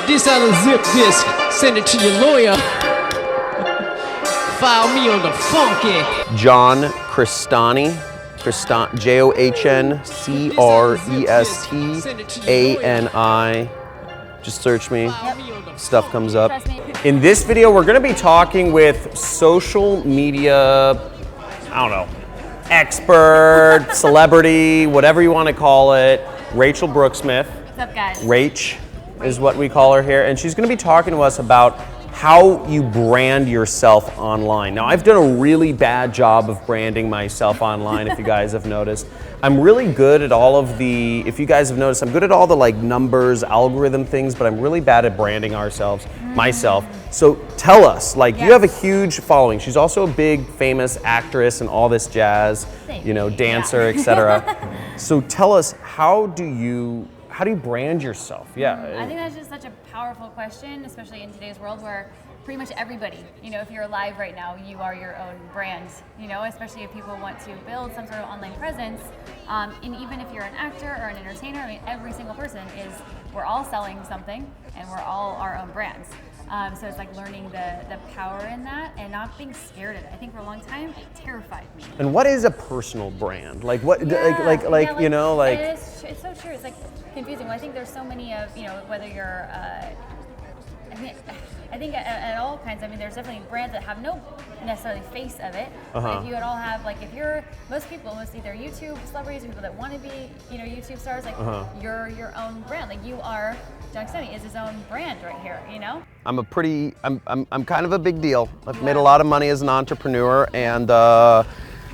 Clip this out of zip disk, send it to your lawyer. File me on the funky. John Crestani, JohnCrestani. Just search me, stuff comes up. In this video, we're gonna be talking with social media, I don't know, expert, celebrity, whatever you wanna call it, Rachel Brooksmith. What's up, guys? Rach is what we call her here, and she's gonna be talking to us about how you brand yourself online. Now, I've done a really bad job of branding myself online, if you guys have noticed. I'm really good at all of the, if you guys have noticed, I'm good at all the like numbers, algorithm things, but I'm really bad at branding myself. So tell us, like you have a huge following. She's also a big famous actress and all this jazz, dancer, etc. So tell us, how do you brand yourself? I think that's just such a powerful question, especially in today's world where pretty much everybody, if you're alive right now, you are your own brand, especially if people want to build some sort of online presence. And even if you're an actor or an entertainer, I mean, every single person we're all selling something and we're all our own brands. So it's like learning the power in that and not being scared of it. I think for a long time, it terrified me. And what is a personal brand? Like what, It's so true. It's like confusing. Well, I think there's so many of, whether you're, I think at all kinds, there's definitely brands that have no necessarily face of it. But if you at all have, like, if you're, most either YouTube celebrities or people that want to be, YouTube stars, like, you're your own brand. Like, you are, John Crestani is his own brand right here, I'm kind of a big deal. I've made a lot of money as an entrepreneur, and I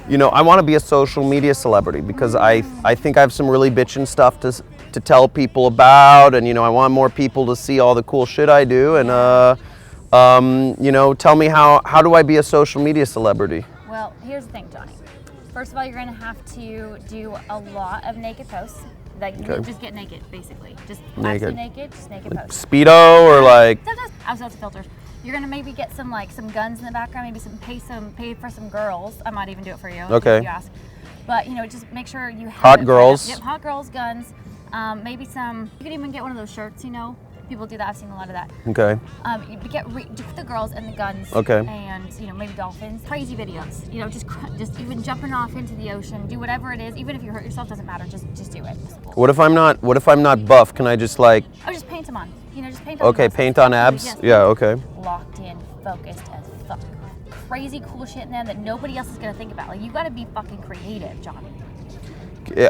want to be a social media celebrity because I think I have some really bitchin' stuff to tell people about, and I want more people to see all the cool shit I do, and tell me how do I be a social media celebrity? Well, here's the thing, Johnny. First of all, you're gonna have to do a lot of naked posts. Like, just get naked, basically. Just naked posts. Speedo or like? Sometimes filters. You're gonna maybe get some guns in the background, maybe pay for some girls. I might even do it for you if you ask. But just make sure you have hot girls. Yep, hot girls, guns. Maybe you could even get one of those shirts. People do that. I've seen a lot of that. Okay. You get the girls and the guns. Okay. And maybe dolphins. Crazy videos. Just even jumping off into the ocean. Do whatever it is. Even if you hurt yourself, doesn't matter. Just do it. What if I'm not buff? Can I just like? Oh, just paint them on. Just paint on. Okay, paint on abs. Yes, yeah. Okay. Locked in, focused as fuck. Crazy cool shit in them that nobody else is gonna think about. Like, you gotta be fucking creative, Johnny.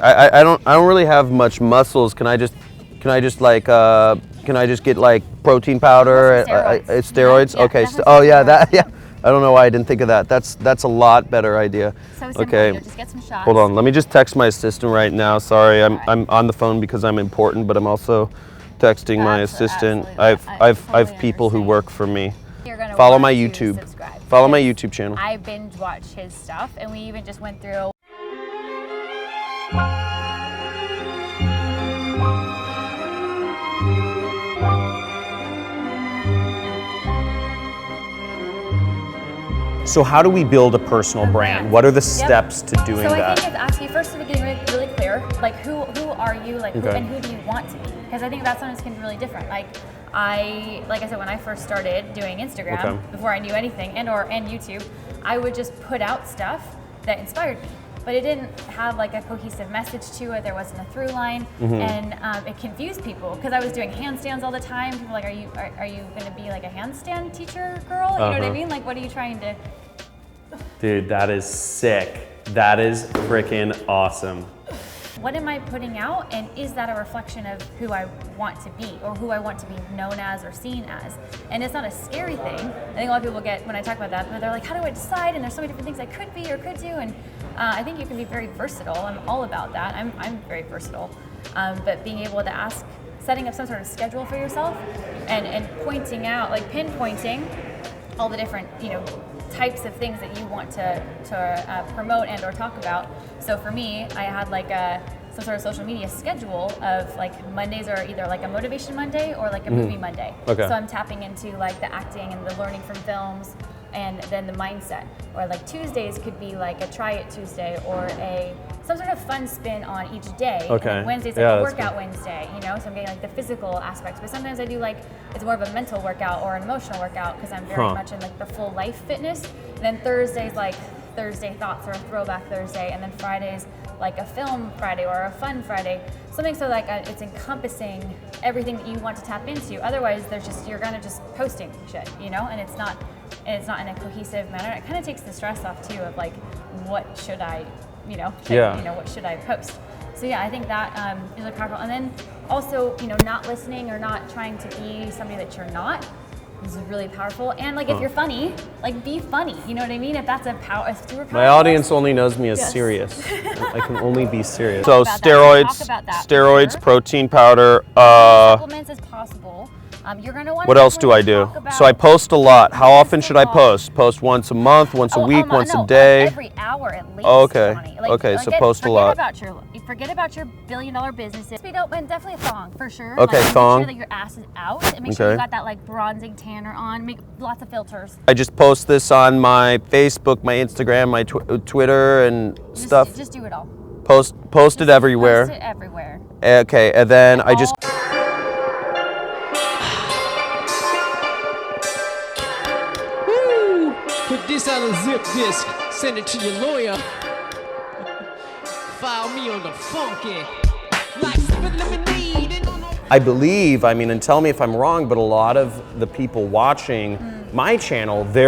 I don't really have much muscles. Can I just get like protein powder? Steroids. Yeah, okay. Steroids. I don't know why I didn't think of that. That's a lot better idea. So simple. Okay. Just get some shots. Hold on. Let me just text my assistant right now. Sorry, I'm on the phone because I'm important, but I'm also texting my assistant. I've people who work for me. Follow my YouTube. Follow my YouTube channel. I binge watch his stuff, and we even just went through. So how do we build a personal brand? What are the steps to doing that? So I think it's actually first to getting really clear, like who are you, like and who do you want to be? Because I think that's sometimes can be really different. Like I said, when I first started doing Instagram, before I knew anything, and YouTube, I would just put out stuff that inspired me. But it didn't have like a cohesive message to it. There wasn't a through line, and it confused people because I was doing handstands all the time. People were like, are you going to be like a handstand teacher girl? You know what I mean? Like, what are you trying to? Dude, that is sick. That is freaking awesome. What am I putting out, and is that a reflection of who I want to be or who I want to be known as or seen as? And it's not a scary thing. I think a lot of people get, when I talk about that, they're like, how do I decide? And there's so many different things I could be or could do. And I think you can be very versatile. I'm all about that. I'm very versatile. But being able to setting up some sort of schedule for yourself and pointing out, like pinpointing all the different, types of things that you want to promote and or talk about. So for me, I had like some sort of social media schedule of like Mondays are either like a motivation Monday or like a movie Monday. Okay. So I'm tapping into like the acting and the learning from films and then the mindset. Or like Tuesdays could be like a try it Tuesday or some sort of fun spin on each day. Okay. And then Wednesday's like a workout Wednesday, you know, so I'm getting like the physical aspects. But sometimes I do like, it's more of a mental workout or an emotional workout because I'm very much in like the full life fitness. And then Thursday's like Thursday thoughts or a throwback Thursday. And then Friday's like a film Friday or a fun Friday. Something so like it's encompassing everything that you want to tap into. Otherwise, there's just, you're kind of just posting shit, you know, and it's not in a cohesive manner. It kind of takes the stress off too of like, what should I, you know, what should I post? So yeah, I think that is really powerful. And then also, you know, not listening or not trying to be somebody that you're not is really powerful. And like, if you're funny, like be funny. You know what I mean? If that's a superpower. My audience only knows me as serious. I can only be serious. So Talk steroids, about that, steroids, sure. protein powder. Supplements as possible. You're gonna want. What else do I do? So I post a lot. How often should I post? Post once a month, once a week, once a day? Every hour at least. Oh, okay. Like, okay, so post a lot. Forget about your billion-dollar businesses. Speed up, and definitely a thong for sure. Okay, like, thong. Make sure that your ass is out, and make sure you got that like bronzing tanner on. Make lots of filters. I just post this on my Facebook, my Instagram, my Twitter, and stuff. Just do it all. Post it everywhere. Post it everywhere. Okay, and then I just. Put this on a zip disk, send it to your lawyer. File me on the funky. Like sipping lemonade and on I believe, I mean, and tell me if I'm wrong, but a lot of the people watching my channel, they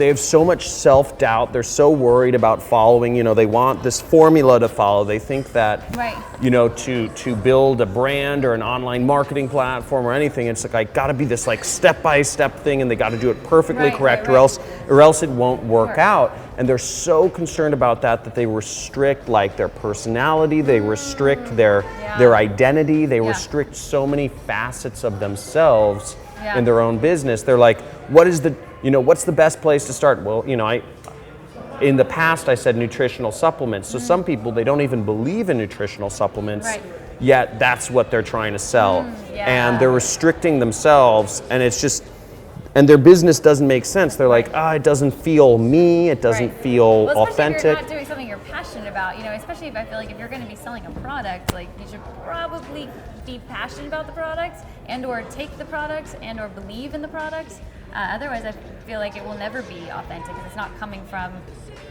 have so much self-doubt. They're so worried about following, you know, they want this formula to follow. They think that, you know, to build a brand or an online marketing platform or anything, it's like, I gotta be this like step-by-step thing and they gotta do it perfectly correct or else it won't work out. And they're so concerned about that they restrict like their personality, they restrict their identity, they restrict so many facets of themselves in their own business. They're like, what's the best place to start? Well, you know, in the past I said nutritional supplements. So some people, they don't even believe in nutritional supplements, yet that's what they're trying to sell. And they're restricting themselves, and it's just, and their business doesn't make sense. They're like, it doesn't feel me, it doesn't feel authentic. If you're not doing something you're passionate about, you know, especially if I feel like if you're going to be selling a product, like you should probably be passionate about the product and or take the products and or believe in the products. Otherwise, I feel like it will never be authentic because it's not coming from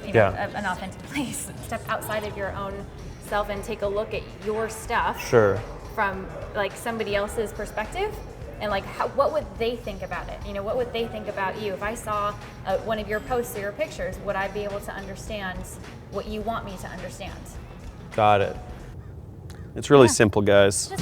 an authentic place. Step outside of your own self and take a look at your stuff from like somebody else's perspective. And like, what would they think about it? You know, what would they think about you? If I saw one of your posts or your pictures, would I be able to understand what you want me to understand? Got it. It's really simple, guys.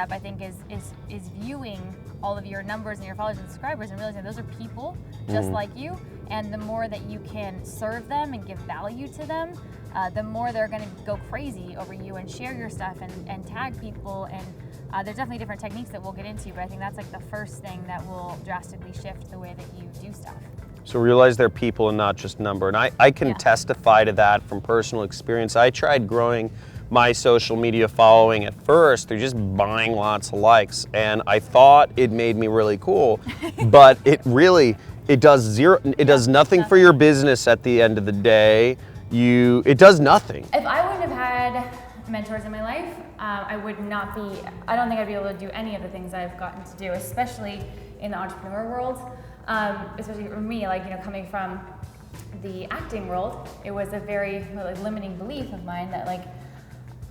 I think is viewing all of your numbers and your followers and subscribers and realizing those are people just like you, and the more that you can serve them and give value to them, the more they're going to go crazy over you and share your stuff and tag people. And there's definitely different techniques that we'll get into, but I think that's like the first thing that will drastically shift the way that you do stuff. So realize they're people and not just number. And I can testify to that from personal experience. I tried growing my social media following at first through just buying lots of likes, and I thought it made me really cool, but it does nothing for your business at the end of the day. It does nothing. If I wouldn't have had mentors in my life, I don't think I'd be able to do any of the things I've gotten to do, especially in the entrepreneur world. Especially for me, like, you know, coming from the acting world, it was a very limiting belief of mine that like,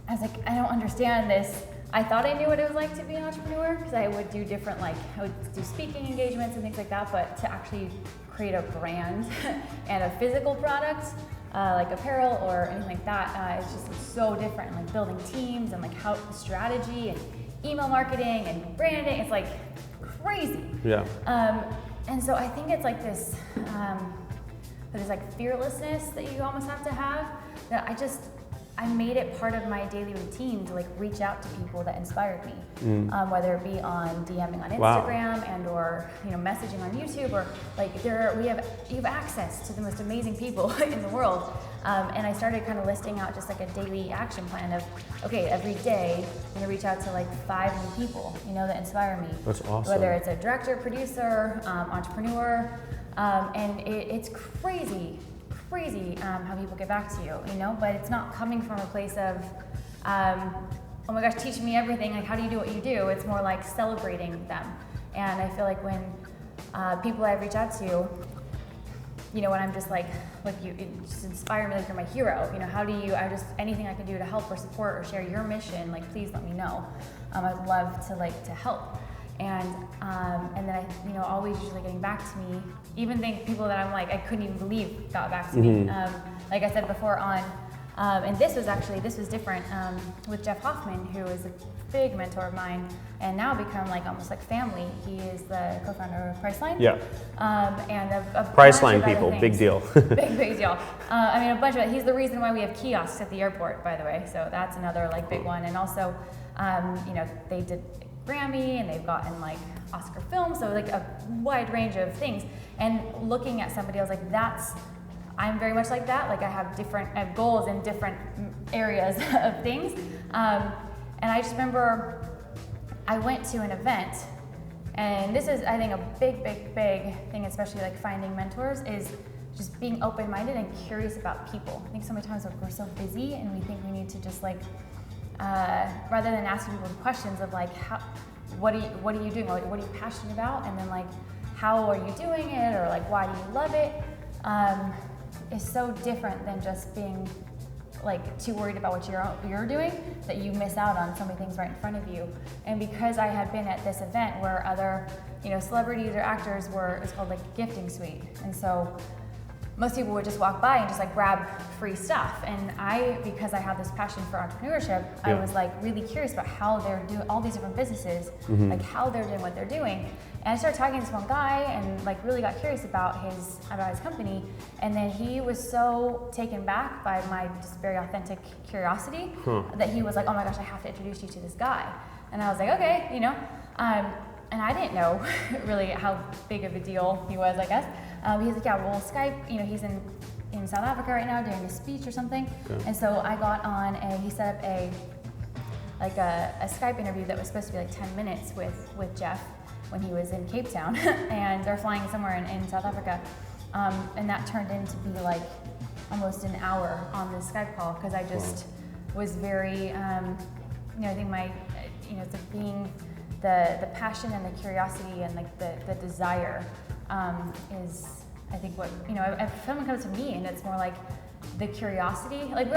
I was like, I don't understand this. I thought I knew what it was like to be an entrepreneur because I would do different, like I would do speaking engagements and things like that, but to actually create a brand and a physical product, like apparel or anything like that, it's just so different. Like building teams and like how strategy and email marketing and branding, it's like crazy. Yeah. And so I think it's like this, there's like fearlessness that you almost have to have that I made it part of my daily routine to like reach out to people that inspired me, whether it be on DMing on Instagram and or messaging on YouTube, or like you have access to the most amazing people in the world. And I started kind of listing out just like a daily action plan of, okay, every day I'm gonna reach out to like 5 new people, that inspire me. That's awesome. Whether it's a director, producer, entrepreneur, and it's crazy how people get back to you, but it's not coming from a place of, oh my gosh, teach me everything, like how do you do what you do? It's more like celebrating them. And I feel like when people I reach out to, when I'm just like you, it just inspire me, like you're my hero, how do you, anything I can do to help or support or share your mission, like please let me know. I'd love to help. And then always usually getting back to me, even people that I'm like, I couldn't even believe got back to me. Like I said before and this was different, with Jeff Hoffman, who is a big mentor of mine and now become like almost like family. He is the co-founder of Priceline. Yeah. And a Priceline people, big deal. big deal. A bunch of it. He's the reason why we have kiosks at the airport, by the way. So that's another like big one. And also, they did Grammy and they've gotten like Oscar films, so like a wide range of things. And looking at somebody, I was like, I'm very much like that. Like I have goals in different areas of things. And I just remember I went to an event, and this is, I think, a big thing, especially like finding mentors, is just being open-minded and curious about people. I think so many times we're so busy and we think we need to just like, rather than asking people questions of like, what are you doing? What are you passionate about? And then like, how are you doing it? Or like, why do you love it? Is so different than just being like too worried about what you're doing, that you miss out on so many things right in front of you. And because I had been at this event where other, celebrities or actors it's called like a gifting suite. And so most people would just walk by and just like grab free stuff. And because I have this passion for entrepreneurship, I was like really curious about how they're doing all these different businesses, like how they're doing what they're doing. And I started talking to this one guy and like really got curious about his company. And then he was so taken back by my just very authentic curiosity that he was like, oh my gosh, I have to introduce you to this guy. And I was like, okay, and I didn't know really how big of a deal he was, I guess. He's like, yeah, we'll Skype. He's in South Africa right now doing a speech or something. Okay. And so I got on he set up a Skype interview that was supposed to be like 10 minutes with Jeff when he was in Cape Town, and they're flying somewhere in South Africa. And that turned into be like almost an hour on this Skype call, because I just was very, I think it's like being the passion and the curiosity and like the desire is, I think, what, if someone comes to me and it's more like the curiosity, like we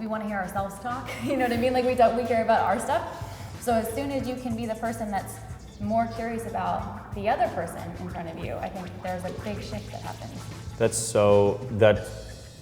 want to hear ourselves talk, you know what I mean? Like we care about our stuff. So as soon as you can be the person that's more curious about the other person in front of you, I think there's a big shift that happens.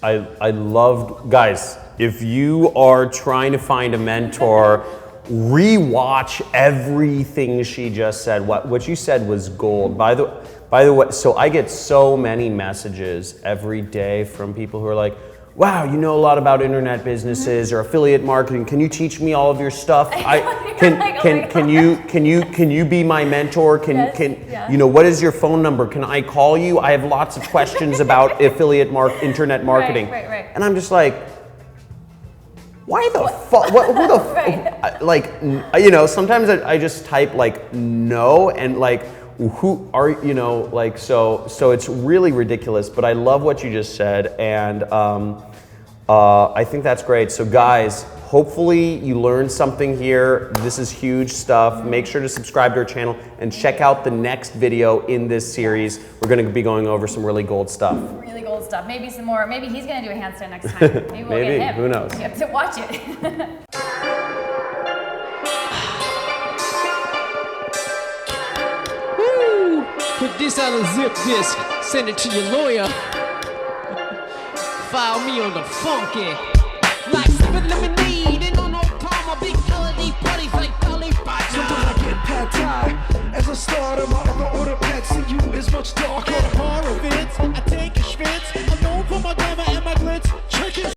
I loved, guys, if you are trying to find a mentor, rewatch everything she just said. What you said was gold. By the way, so I get so many messages every day from people who are like, wow, you know a lot about internet businesses or affiliate marketing. Can you teach me all of your stuff? Can you be my mentor? What is your phone number? Can I call you? I have lots of questions about internet marketing. Right. And I'm just like, why the fuck? Who the fuck? Sometimes I just type like no and like, who are, so it's really ridiculous, but I love what you just said, and I think that's great. So guys, hopefully you learned something here. This is huge stuff. Make sure to subscribe to our channel and check out the next video in this series. We're gonna be going over some really gold stuff. Really gold stuff. Maybe some more. Maybe he's gonna do a handstand next time. Maybe we'll get him. Who knows? You have to watch it. Put this on a zip disk, send it to your lawyer. File me on the funky. Like sipping lemonade and on no palm, big holiday parties like Dolly Parton. Sometimes I get pad thai as a starter. My other order pad see you is much darker. At horror events, I take a schwitz.